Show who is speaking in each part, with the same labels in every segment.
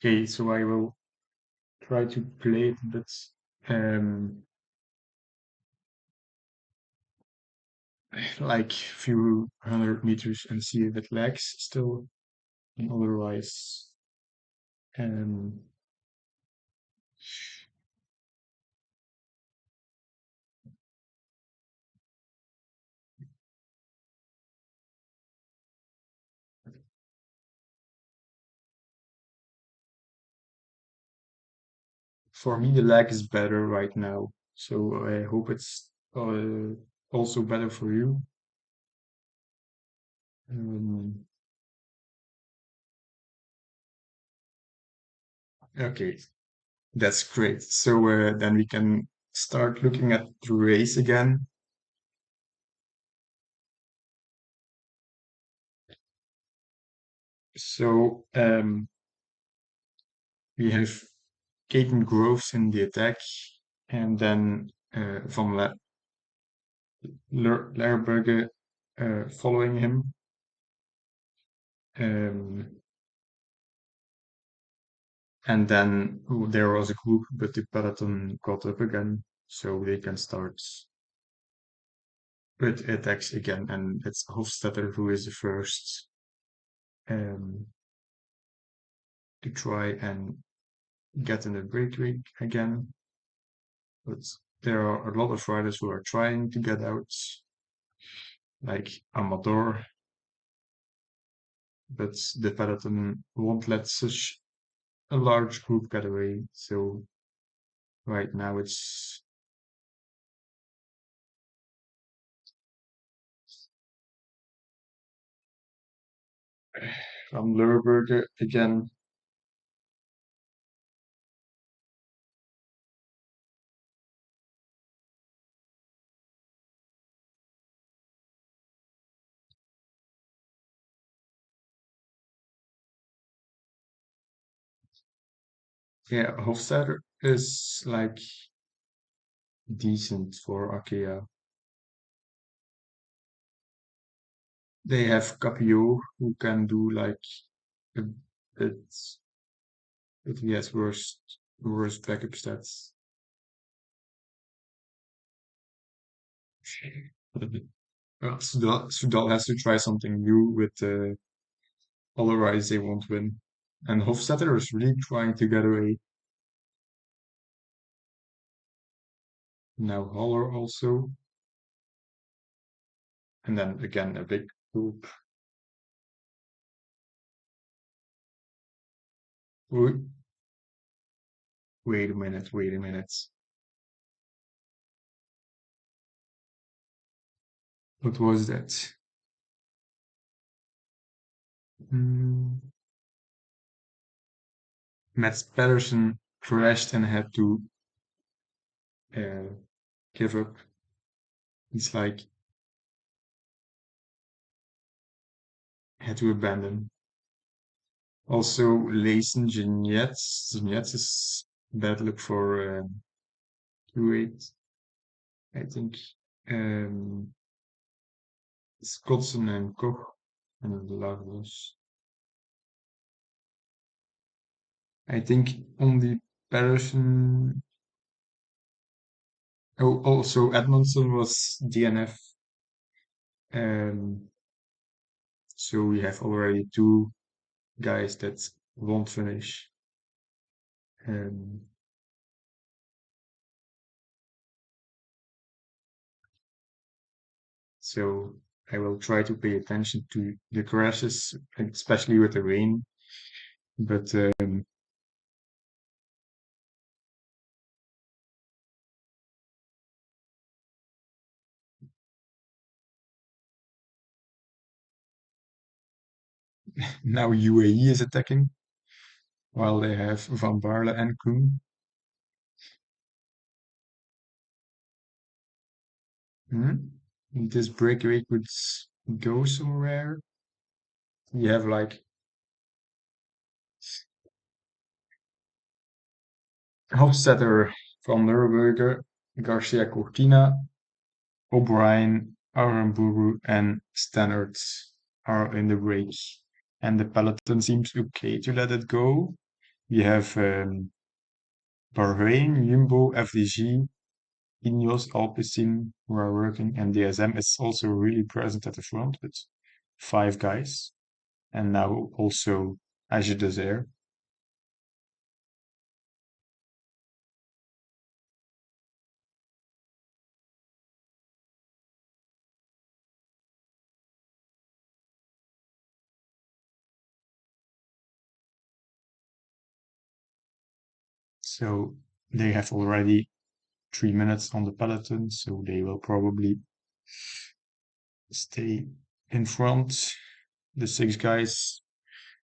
Speaker 1: Okay, so I will try to play it, but um, like few hundred meters and see if it lags still, and otherwise, um, for me the lag is better right now. So I hope it's also better for you. Um, okay, that's great. So then we can start looking at the race again. So we have Caden Groves in the attack, and then Lerberge following him. Um, and then there was a group, but the peloton caught up again, so they can start with attacks again. And it's Hofstetter who is the first um, to try and get in the breakaway again. But there are a lot of riders who are trying to get out, like Amador, but the peloton won't let such a large group get away. So right now it's Van Lerberger again. Yeah, Hofstadter is like decent for Akea. They have Capio who can do like a bit, but he has worse backup stats. Sudal has to try something new with otherwise they won't win. And Hofstetter is really trying to get away. Now Holler also. And then again a big group. Wait, wait a minute. What was that? Hmm. Matt Patterson crashed and had to uh, give up. It's like had to abandon. Also, Layson Jeanette. Jeanette is bad luck for Q8, I think. Um, Scottson and Koch and Lagos. I think only Patterson. Oh, also Edmondson was DNF. Um, so we have already two guys that won't finish. Um, so I will try to pay attention to the crashes, especially with the rain. But now UAE is attacking while they have Van Baarle and Koen. Hmm? This breakaway could go somewhere. You have like Hofstetter, Van Nurburger, Garcia Cortina, O'Brien, Aramburu, and Stannard are in the break. And the peloton seems okay to let it go. We have Bahrain, Jumbo, FDG, Ineos, Alpecin who are working, and DSM is also really present at the front with 5 guys, and now also Agile Desert. So they have already 3 minutes on the peloton, so they will probably stay in front, the 6 guys.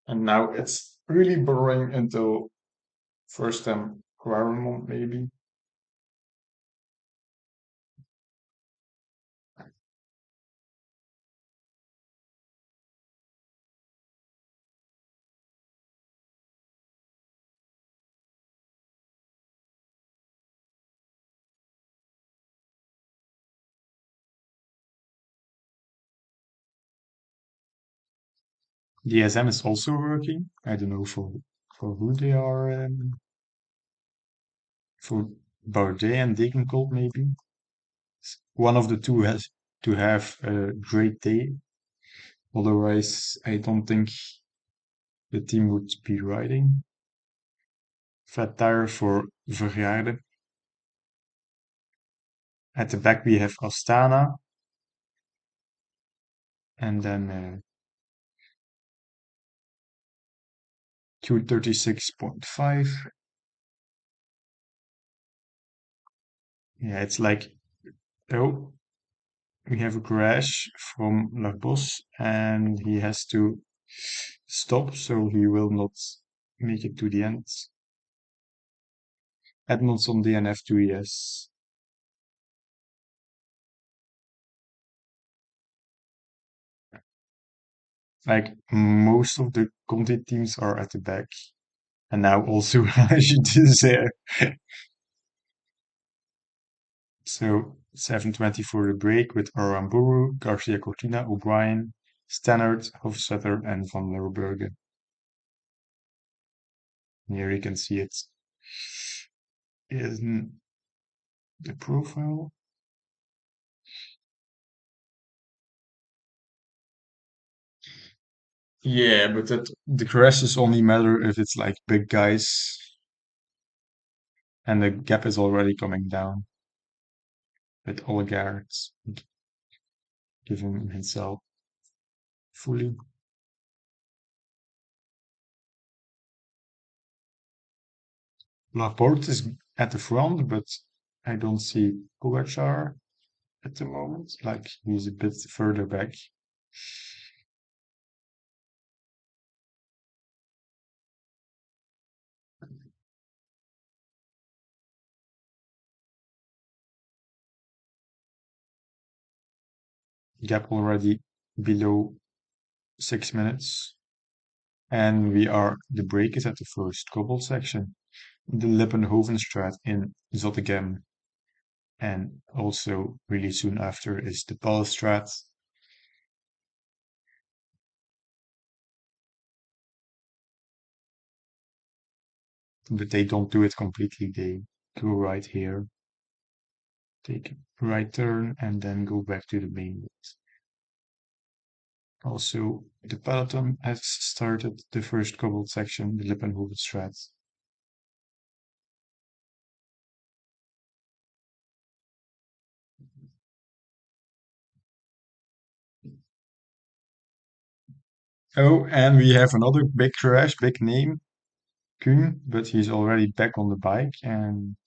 Speaker 1: And now it's really boring until first time Quaremont maybe. DSM is also working. I don't know for who they are. For Bardet and Degenkolb maybe. One of the two has to have a great day. Otherwise, I don't think the team would be riding. Flat tire for Vergaarde. At the back we have Astana, and then 236.5. Yeah, it's like, oh, we have a crash from Larbos, and he has to stop, so he will not make it to the end. Edmondson DNF2, yes. Like most of the Conti teams are at the back, and now also Gilles. So 7:20 for the break with Aramburu, Garcia Cortina, O'Brien, Stannard, Hofstetter, and Van der Bergen. Here you can see it in the profile. Yeah, but the crashes only matter if it's like big guys and the gap is already coming down with Olegaard giving himself fully. Laporte is at the front, but I don't see Pogacar at the moment. Like he's a bit further back. Gap already below 6 minutes. And the break is at the first cobbled section. The Lippenhovenstraat in Zottegem. And also really soon after is the Paulstraat. But they don't do it completely. They go right here, take a right turn, and then go back to the main road. Also, the peloton has started the first cobbled section, the Lippenhovenstraat. Oh, and we have another big crash, big name, Kuhn, but he's already back on the bike and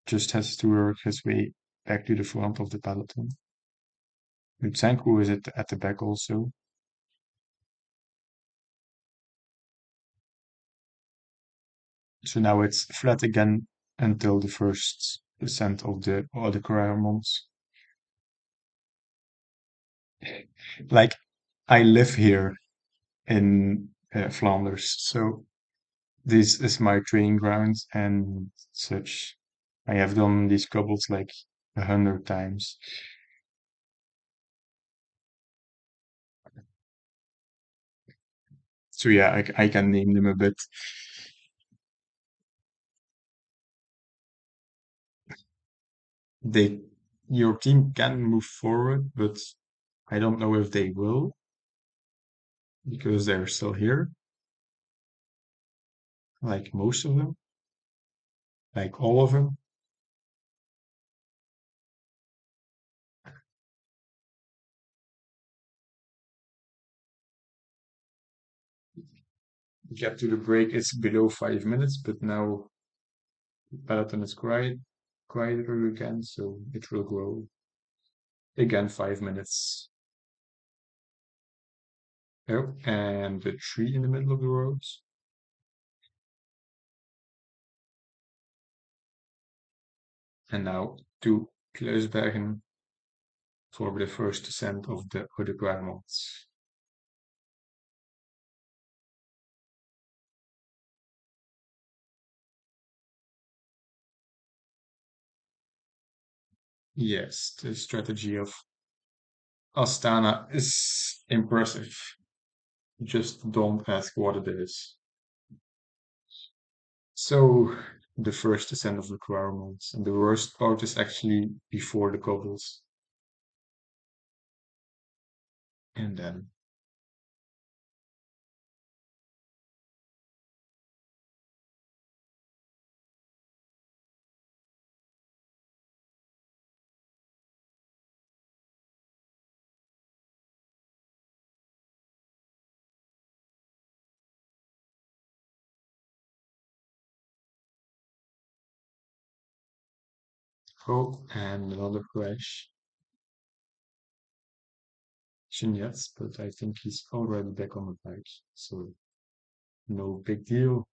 Speaker 1: just has to work his way back to the front of the peloton. Lutsenko is at the back also. So now it's flat again until the first descent of the Claremont. Like I live here in Flanders, so this is my training ground and such. I have done these cobbles like 100 times. So yeah, I can name them a bit. they your team can move forward, but I don't know if they will because they're still here, like most of them, like all of them. Get to the break, it's below 5 minutes, but now Peloton is quieter again, so it will grow again 5 minutes. Oh, and the tree in the middle of the road. And now to Kluisbergen for the first descent of the Oude Kwaremond. Yes, the strategy of Astana is impressive. Just don't ask what it is. So, the first descent of the Kwaremond, and the worst part is actually before the cobbles. And then oh, and another crash. Yes, but I think he's already back on the bike, so no big deal.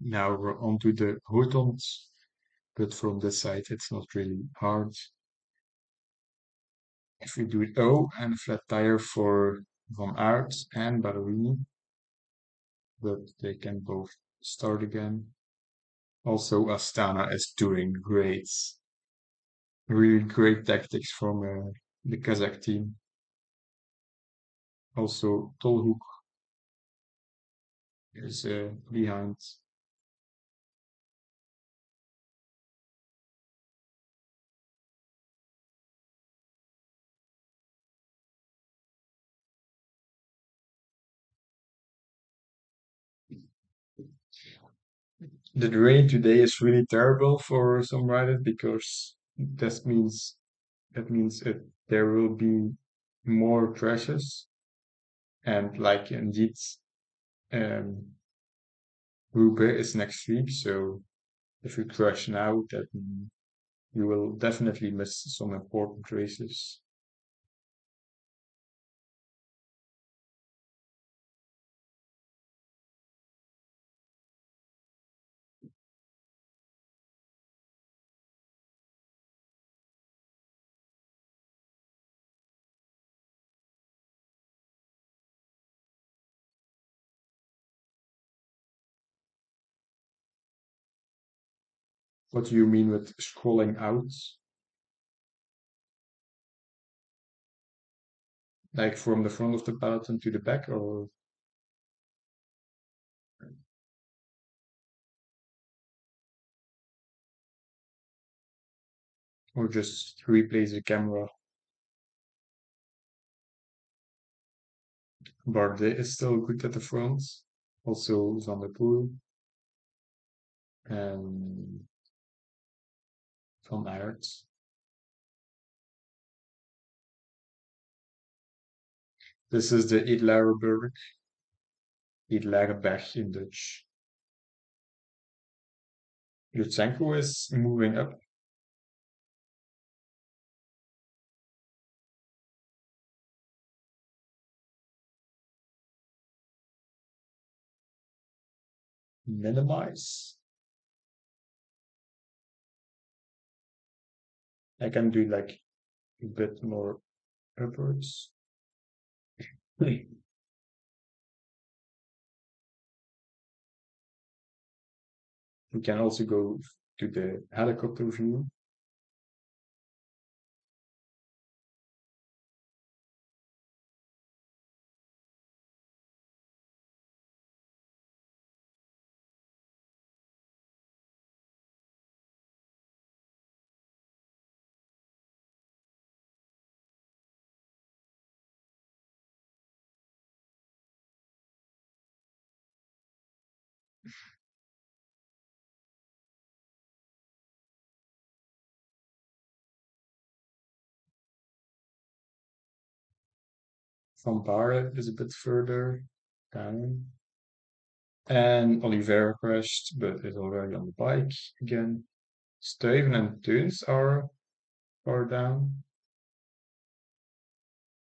Speaker 1: Now we're onto the Hotons, but from this side it's not really hard. If we do it O and a flat tire for Van Aert and Ballerini, but they can both start again. Also, Astana is doing great, really great tactics from the Kazakh team. Also, Tolhoek is behind. The rain today is really terrible for some riders because that means there will be more crashes and like indeed um, Roubaix is next week, so if you crash now, that you will definitely miss some important races. What do you mean with scrolling out? Like from the front of the peloton to the back, or just replace the camera? Bardet is still good at the front. Also Van der Poel and Van Aert. This is the Idlarenberg in Dutch. Lutsenko is moving up. Minimize. I can do like a bit more upwards. We can also go to the helicopter view. Van Baarle is a bit further down. And Oliveira crashed, but is already on the bike again. Steven and Teuns are down.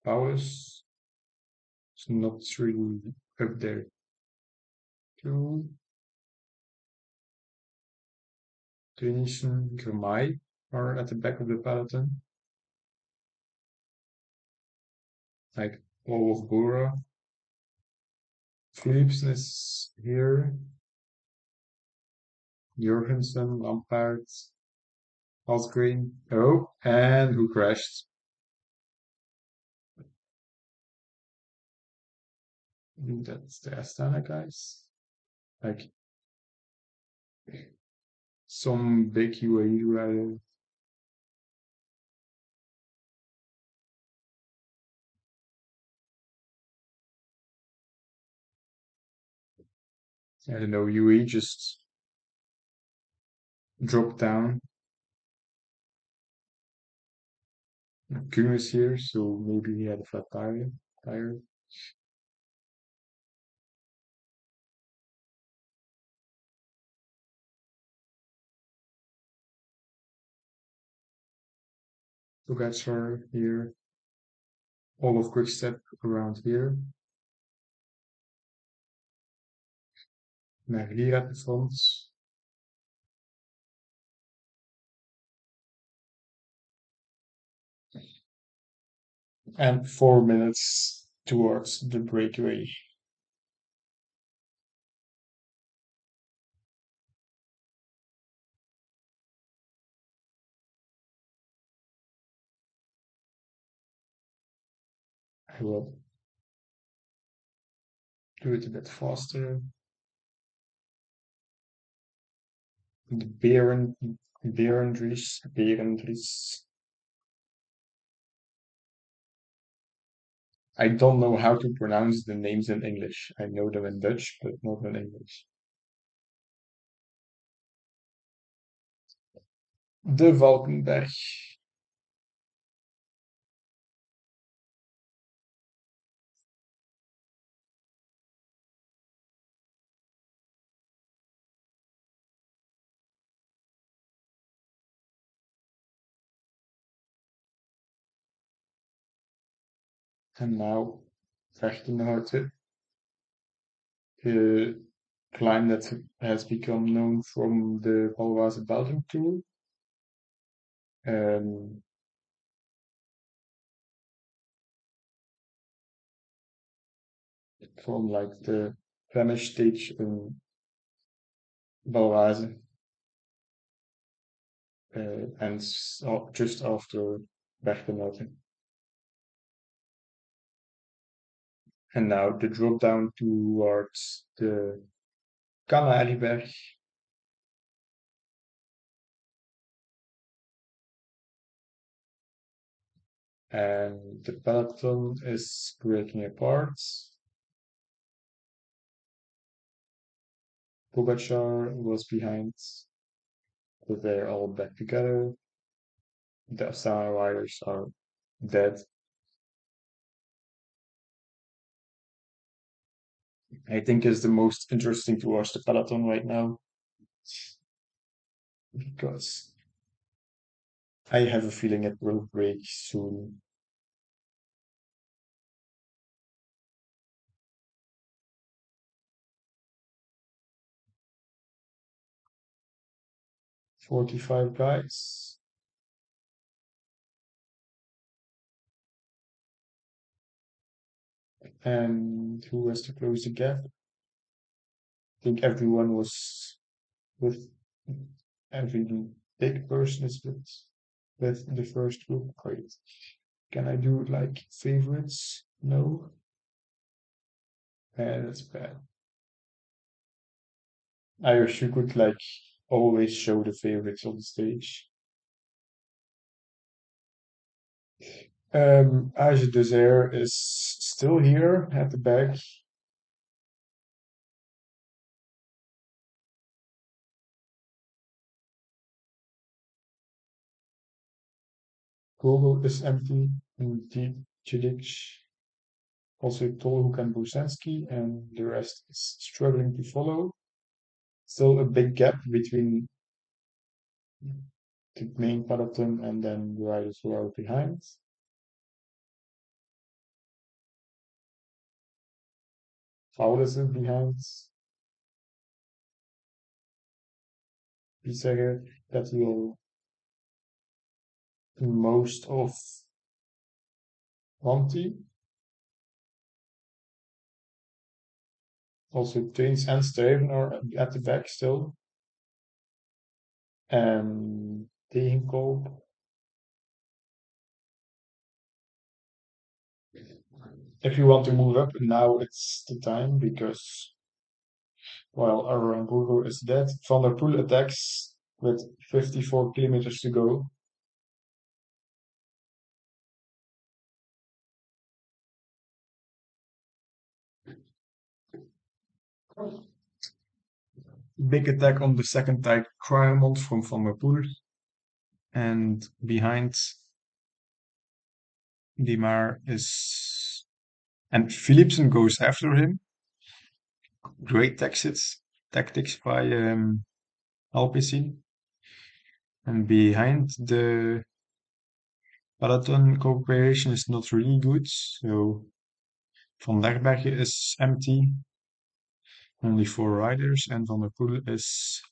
Speaker 1: Paulus is not really up there too. Tunisian Gramai are at the back of the peloton, like all of Bora. Philipsen is here. Jurgensen, Lampaert, Asgreen. Oh, and who crashed? That's the Astana guys. Like some big UAE rider. I don't know, UAE just dropped down. Kuhn is here, so maybe he had a flat tire. Pogacar here. All of Quickstep around here. Merlier at the front. And 4 minutes towards the breakaway. I will do it a bit faster. The Berendries. I don't know how to pronounce the names in English. I know them in Dutch, but not in English. De Valkenberg. And now Vechtenhouten, the climb that has become known from the Valwase Belgium Tour. Um, from like the Flemish stage in Valwase, and just after Vechtenhouten. And now the drop down towards the Canaliberg. And the peloton is breaking apart. Pogacar was behind, but they're all back together. The Astana riders are dead. I think is the most interesting to watch the peloton right now because I have a feeling it will break soon. 45 guys. And who has to close the gap? I think everyone was with every big person is with the first group. Great. Can I do like favorites? No. That's bad. I wish you could like always show the favorites on the stage. Age Dessert is still here at the back. Google is empty. And Chidic, also Tolhoek and Brusensky, and the rest is struggling to follow. Still a big gap between the main peloton and then the riders who are behind. Paulus is behind. Piesager that will do most of Monty. Also, Twins and Steven are at the back still. And Tegenkoop. If you want to move up, now it's the time because while our Google is dead, Van der Poel attacks with 54 kilometers to go. Big attack on the second tire Cryomont from Van der Poel. And behind Dimar is. And Philipsen goes after him. Great tactics by Alpecin. And behind the peloton cooperation is not really good. So Van Derberg is empty. Only four riders. And Van der Poel is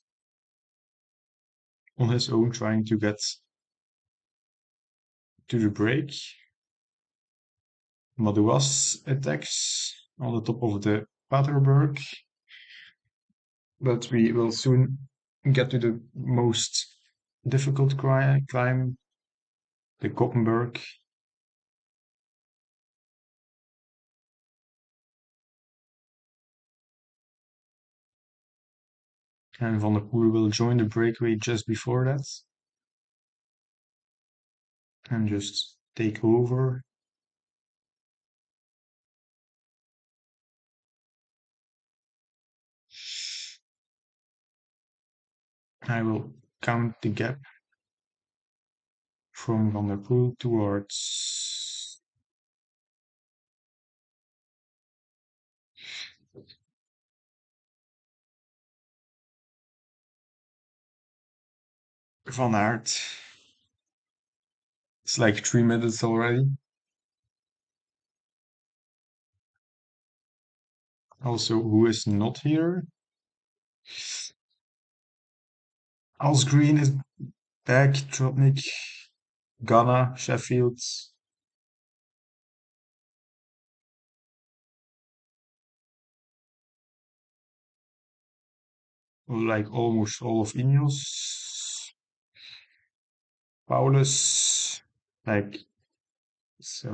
Speaker 1: on his own trying to get to the break. Madouas attacks on the top of the Paterberg. But we will soon get to the most difficult climb, the Koppenberg. And Van der Poel will join the breakaway just before that. And just take over. I will count the gap from Van der Poel towards Van Aert. It's like 3 minutes already. Also, who is not here? Green is back. Tropnik, Ghana, Sheffield. Like almost all of Ineos. Paulus, like so.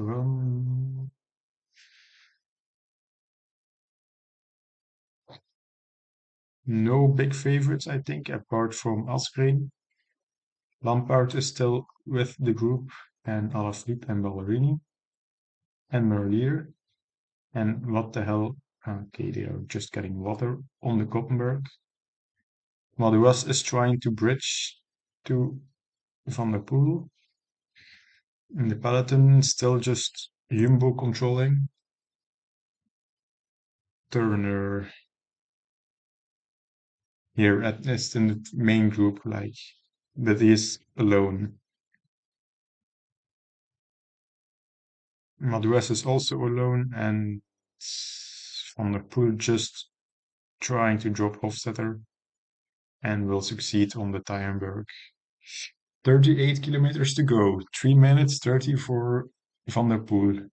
Speaker 1: No big favorites, I think, apart from Asgreen. Lampard is still with the group, and Alaphilippe and Ballerini and Merlier. And what the hell? Okay, they are just getting water on the Koppenberg. Madouas is trying to bridge to Van der Poel. And the peloton still just Jumbo controlling. Turner here at least in the main group, like, but he is alone. Madouas is also alone, and Van der Poel just trying to drop Hofstetter and will succeed on the Tyenberg. 38 kilometers to go, 3 minutes 30 for Van der Poel.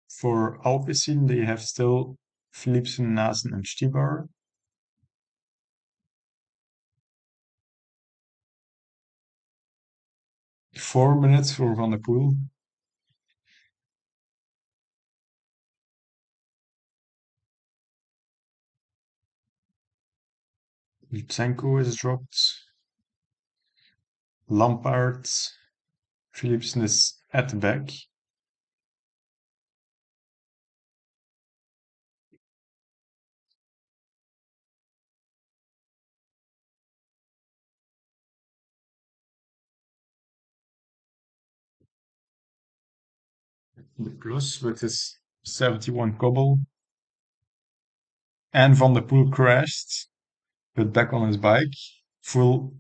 Speaker 1: For Alpecin, they have still Philipsen, Nasen, and Stibar. 4 minutes for Van der Poel. Doc&Co is dropped. Lampaard. Philipsen is at the back. The plus with his 71 cobble. And Van der Poel crashed, but back on his bike. Full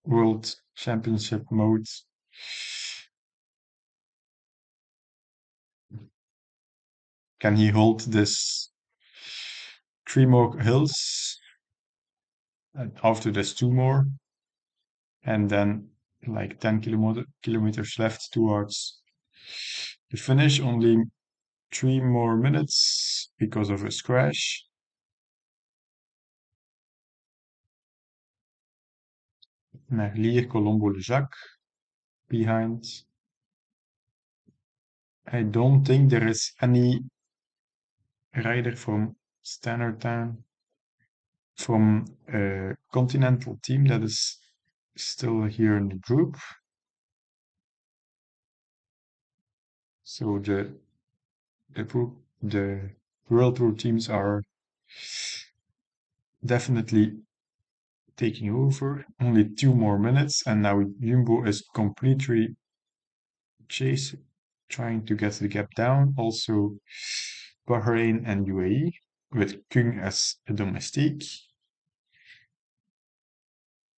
Speaker 1: World Championship mode. Can he hold this 3 more hills? And after this, 2 more. And then like 10 kilometers left towards the finish. Only 3 more minutes because of his crash. Merlier, Colombo, Le Jacques behind. I don't think there is any rider from Standard Town from a continental team that is still here in the group. So the World Tour teams are definitely taking over. Only 2 more minutes, and now Jumbo is completely trying to get the gap down. Also, Bahrain and UAE with Kung as a domestique.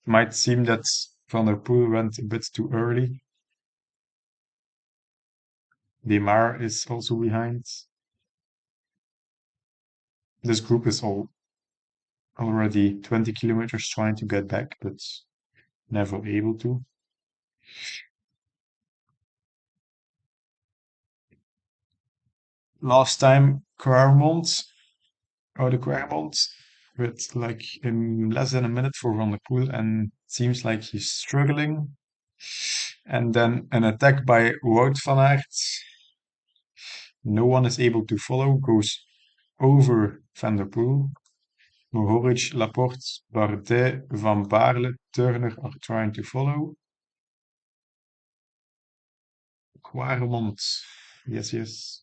Speaker 1: Might seem that Van der Poel went a bit too early. Demar is also behind. This group is already 20 kilometers trying to get back, but never able to. Last time, the Quaremont, with like in less than a minute for Van der Poel, and it seems like he's struggling. And then an attack by Wout van Aert. No one is able to follow, goes over Van der Poel. Mohoric, Laporte, Bardet, Van Baarle, Turner are trying to follow. Quaremont, yes.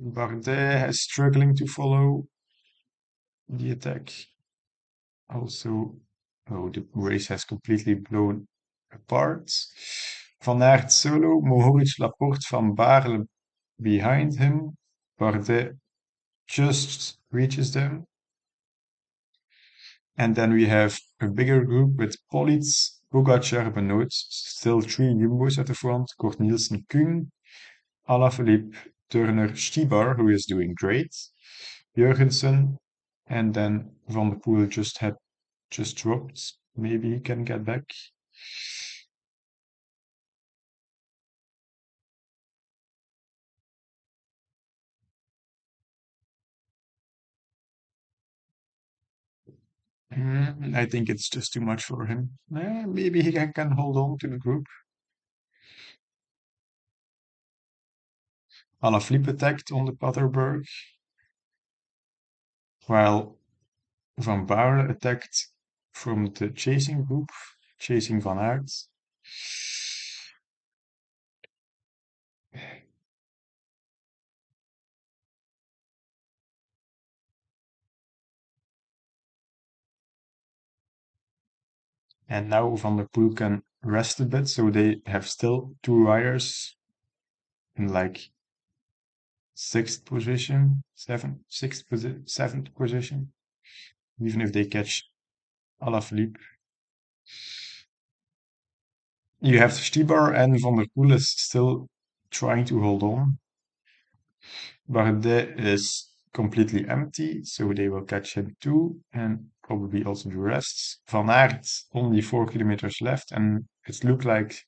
Speaker 1: Bardet is struggling to follow the attack. Also, the race has completely blown apart. Van Aert solo, Mohoric, Laporte, Van Baarle behind him. Bardet just reaches them. And then we have a bigger group with Politz, Pogacar, Benoot, still 3 Jumbos at the front, Kort Nielsen, Kung, Alaphilippe, Turner, Stibar, who is doing great, Jurgensen, and then Van der Poel just dropped. Maybe he can get back. I think it's just too much for him. Maybe he can hold on to the group. Alaphilippe attacked on the Paterberg, while Van Baarle attacked from the chasing group, chasing Van Aert. And now Van der Poel can rest a bit, so they have still 2 riders in like seventh position, even if they catch Alaphilippe. You have Stibar, and Van der Poel is still trying to hold on. Bardet is completely empty, so they will catch him too. And probably also the rest. Van Aert, only 4 kilometers left, and it looked like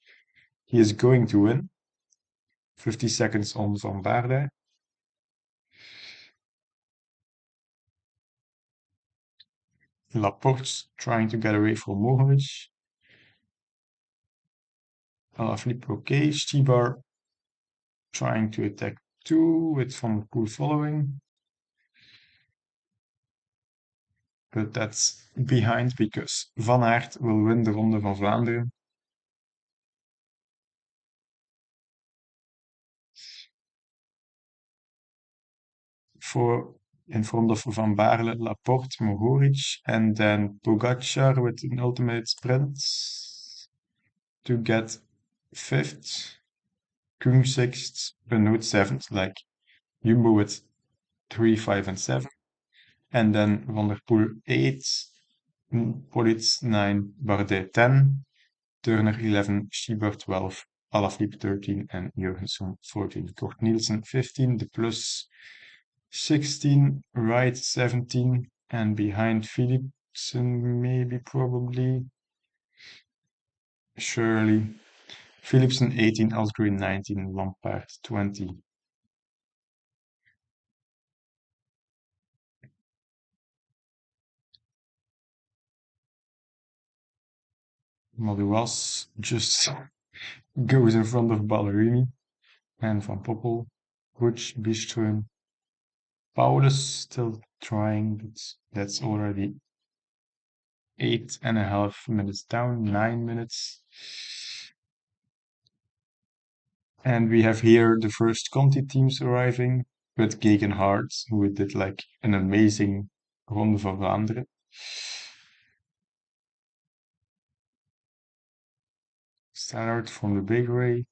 Speaker 1: he is going to win. 50 seconds on Van Baarle. Laporte trying to get away from Mohoric. Alaphilippe okay. Stibar trying to attack too, with Van der Poel following. But that's behind because Van Aert will win the Ronde van Vlaanderen. For in front of Van Baarle, Laporte, Mohoric, and then Pogacar with an ultimate sprint to get fifth, Koen sixth, Benoot seventh, like Jumbo with 3, 5, and 7, and then Van der Poel 8, Politz 9, Bardet 10, Turner 11, Schieber 12, Alaphilippe 13, and Jurgensen 14. Kort Nielsen 15, De Plus 16, Wright 17, and behind Philipsen, maybe, probably, Shirley. Philipsen 18, Asgreen 19, Lampaert 20. Madouas just goes in front of Ballerini and Van Poppel, Butch, Bistrom. Paulus still trying, but that's already 8.5 minutes down, 9 minutes. And we have here the first Conti teams arriving with Gegenhardt, who did like an amazing Ronde van Vlaanderen. Stannard from the big way.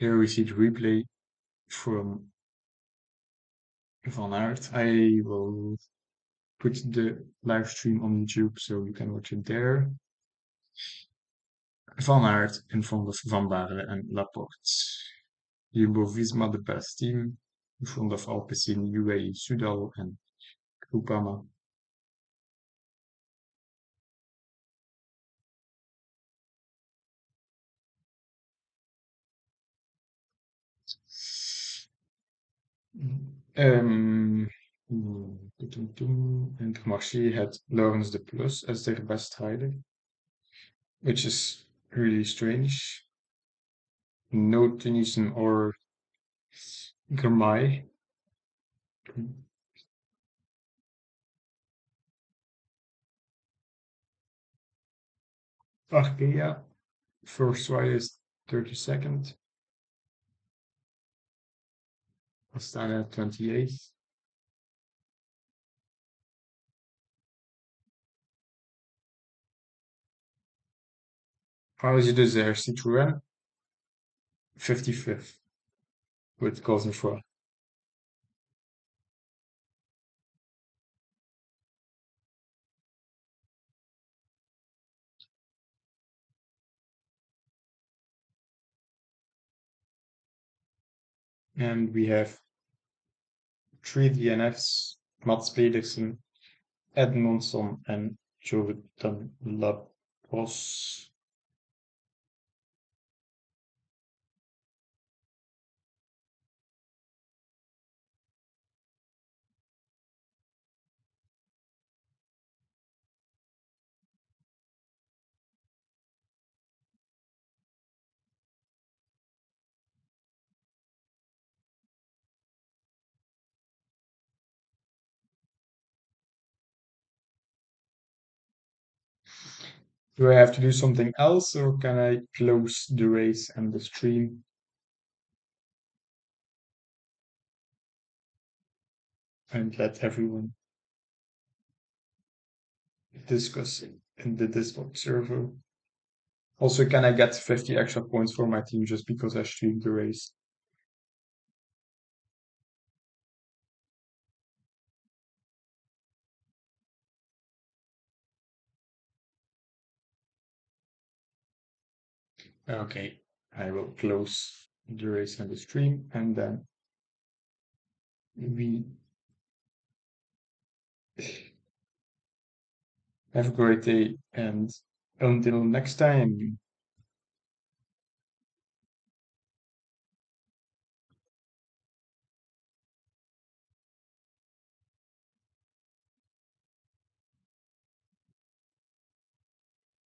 Speaker 1: Here we see the replay from Van Aert. I will put the live stream on YouTube so you can watch it there. Van Aert in front of Van Baarle and Laporte. Jumbo-Visma, the best team, in front of Alpecin, UAE, Soudal, and Groupama. Um, Intermarché had Laurens de Plus as their best rider, which is really strange. No Tunisian or Girmay. Arkea, first rider is 32nd. Astana 28th. Pauze de Zer Citroën 55th with Cosnefroid. And we have three DNFs, Mats Pedersen, Edmondson, and Jordan Labros. Do I have to do something else or can I close the race and the stream and let everyone discuss in the Discord server. Also, can I get 50 extra points for my team just because I streamed the race? Okay, I will close the race and the stream, and then we have a great day, and until next time.